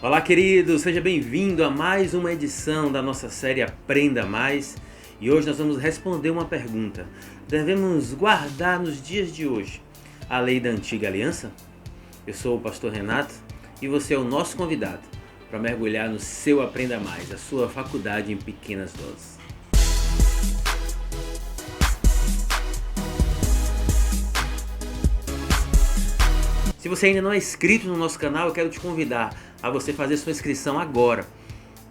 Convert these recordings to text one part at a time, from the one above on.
Olá, querido, seja bem-vindo a mais uma edição da nossa série Aprenda Mais. E hoje nós vamos responder uma pergunta. Devemos guardar nos dias de hoje a lei da antiga aliança? Eu sou o pastor Renato e você é o nosso convidado para mergulhar no seu Aprenda Mais, a sua faculdade em pequenas doses. Se você ainda não é inscrito no nosso canal, eu quero te convidar a você fazer sua inscrição agora.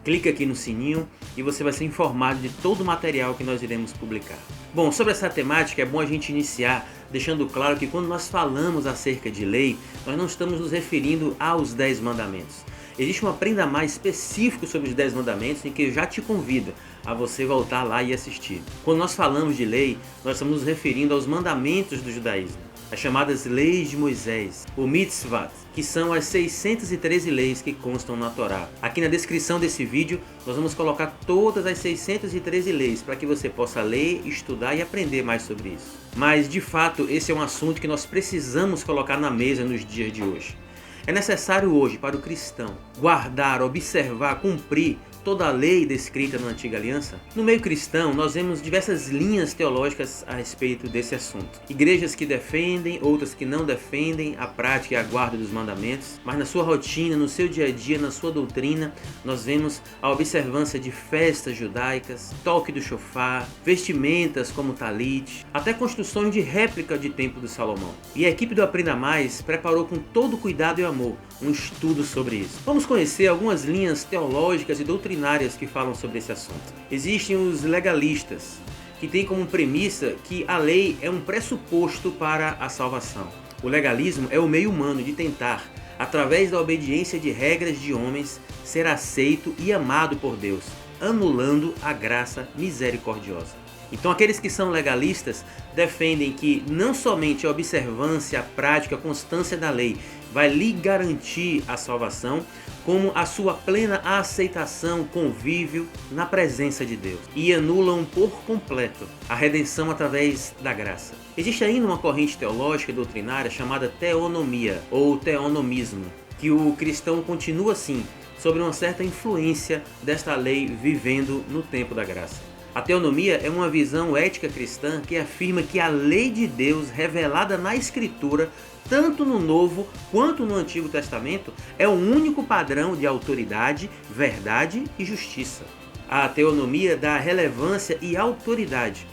Clique aqui no sininho e você vai ser informado de todo o material que nós iremos publicar. Bom, sobre essa temática é bom a gente iniciar deixando claro que quando nós falamos acerca de lei, nós não estamos nos referindo aos 10 mandamentos. Existe um Aprenda Mais específico sobre os 10 mandamentos em que eu já te convido a você voltar lá e assistir. Quando nós falamos de lei, nós estamos nos referindo aos mandamentos do judaísmo, as chamadas leis de Moisés, o mitzvot, que são as 613 leis que constam na Torá. Aqui na descrição desse vídeo, nós vamos colocar todas as 613 leis para que você possa ler, estudar e aprender mais sobre isso. Mas, de fato, esse é um assunto que nós precisamos colocar na mesa nos dias de hoje. É necessário hoje para o cristão guardar, observar, cumprir toda a lei descrita na Antiga Aliança? No meio cristão, nós vemos diversas linhas teológicas a respeito desse assunto. Igrejas que defendem, outras que não defendem a prática e a guarda dos mandamentos, mas na sua rotina, no seu dia a dia, na sua doutrina, nós vemos a observância de festas judaicas, toque do shofar, vestimentas como talit, até construções de réplica de Templo de Salomão. E a equipe do Aprenda Mais preparou com todo cuidado e amor um estudo sobre isso. Vamos conhecer algumas linhas teológicas e doutrinárias que falam sobre esse assunto. Existem os legalistas, que têm como premissa que a lei é um pressuposto para a salvação. O legalismo é o meio humano de tentar, através da obediência de regras de homens, ser aceito e amado por Deus, anulando a graça misericordiosa. Então aqueles que são legalistas defendem que não somente a observância, a prática, a constância da lei vai lhe garantir a salvação, como a sua plena aceitação, convívio na presença de Deus. E anulam por completo a redenção através da graça. Existe ainda uma corrente teológica e doutrinária chamada teonomia, ou teonomismo, que o cristão continua assim, sob uma certa influência desta lei vivendo no tempo da graça. A teonomia é uma visão ética cristã que afirma que a lei de Deus revelada na Escritura, tanto no Novo quanto no Antigo Testamento, é o único padrão de autoridade, verdade e justiça. A teonomia dá relevância e autoridade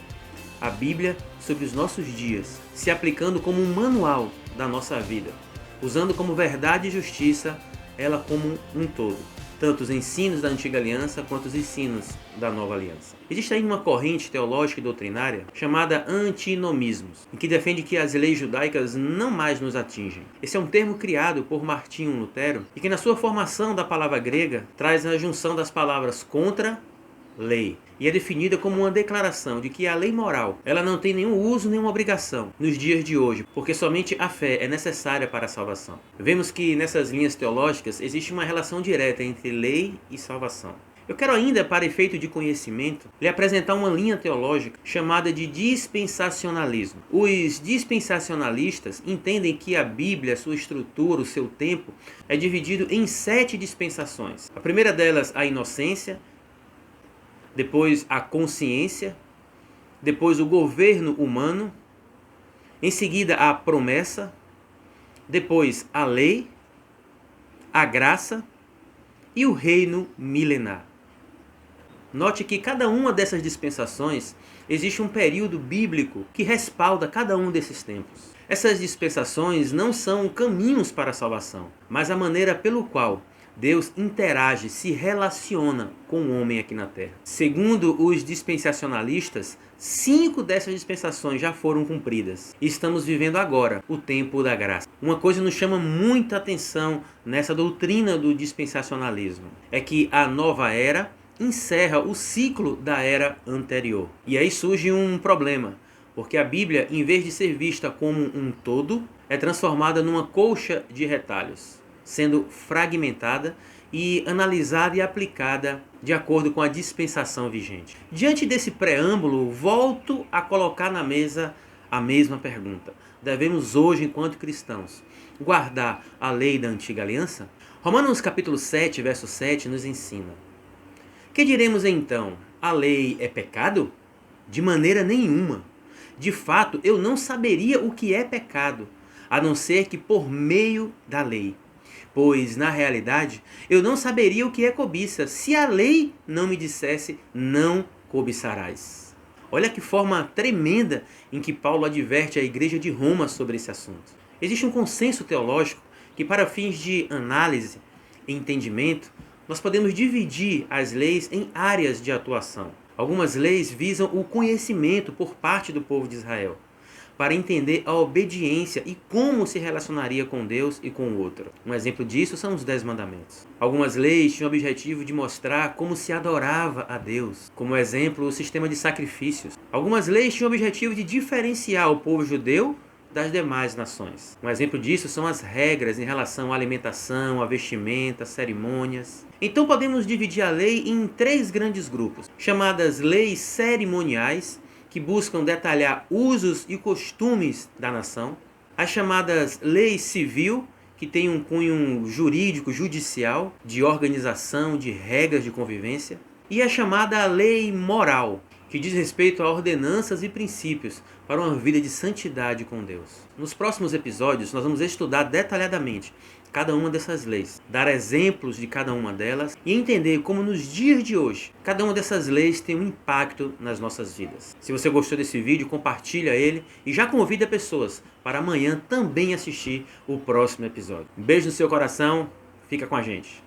à Bíblia sobre os nossos dias, se aplicando como um manual da nossa vida, usando como verdade e justiça ela como um todo, tanto os ensinos da Antiga Aliança quanto os ensinos da Nova Aliança. Existe ainda uma corrente teológica e doutrinária chamada antinomismos, em que defende que as leis judaicas não mais nos atingem. Esse é um termo criado por Martinho Lutero e que na sua formação da palavra grega traz a junção das palavras contra, lei, e é definida como uma declaração de que a lei moral ela não tem nenhum uso, nenhuma obrigação nos dias de hoje, porque somente a fé é necessária para a salvação. Vemos que nessas linhas teológicas existe uma relação direta entre lei e salvação. Eu quero ainda, para efeito de conhecimento, lhe apresentar uma linha teológica chamada de dispensacionalismo. Os dispensacionalistas entendem que a Bíblia, sua estrutura, o seu tempo, é dividido em 7 dispensações. A primeira delas, a inocência, depois a consciência, depois o governo humano, em seguida a promessa, depois a lei, a graça e o reino milenar. Note que cada uma dessas dispensações existe um período bíblico que respalda cada um desses tempos. Essas dispensações não são caminhos para a salvação, mas a maneira pelo qual Deus interage, se relaciona com o homem aqui na Terra. Segundo os dispensacionalistas, 5 dessas dispensações já foram cumpridas. E estamos vivendo agora o tempo da graça. Uma coisa nos chama muita atenção nessa doutrina do dispensacionalismo. É que a nova era encerra o ciclo da era anterior. E aí surge um problema. Porque a Bíblia, em vez de ser vista como um todo, é transformada numa colcha de retalhos, sendo fragmentada e analisada e aplicada de acordo com a dispensação vigente. Diante desse preâmbulo, volto a colocar na mesa a mesma pergunta. Devemos hoje, enquanto cristãos, guardar a lei da Antiga Aliança? Romanos capítulo 7, verso 7 nos ensina: que diremos então? A lei é pecado? De maneira nenhuma. De fato, eu não saberia o que é pecado, a não ser que por meio da lei. Pois, na realidade, eu não saberia o que é cobiça, se a lei não me dissesse, não cobiçarás. Olha que forma tremenda em que Paulo adverte a igreja de Roma sobre esse assunto. Existe um consenso teológico que, para fins de análise e entendimento, nós podemos dividir as leis em áreas de atuação. Algumas leis visam o conhecimento por parte do povo de Israel, para entender a obediência e como se relacionaria com Deus e com o outro. Um exemplo disso são os 10 mandamentos. Algumas leis tinham o objetivo de mostrar como se adorava a Deus, como exemplo, o sistema de sacrifícios. Algumas leis tinham o objetivo de diferenciar o povo judeu das demais nações. Um exemplo disso são as regras em relação à alimentação, à vestimenta, cerimônias. Então podemos dividir a lei em 3 grandes grupos, chamadas leis cerimoniais, que buscam detalhar usos e costumes da nação, as chamadas leis civil, que têm um cunho jurídico, judicial, de organização, de regras de convivência, e a chamada lei moral, que diz respeito a ordenanças e princípios para uma vida de santidade com Deus. Nos próximos episódios, nós vamos estudar detalhadamente cada uma dessas leis, dar exemplos de cada uma delas e entender como nos dias de hoje, cada uma dessas leis tem um impacto nas nossas vidas. Se você gostou desse vídeo, compartilha ele e já convida pessoas para amanhã também assistir o próximo episódio. Um beijo no seu coração, fica com a gente.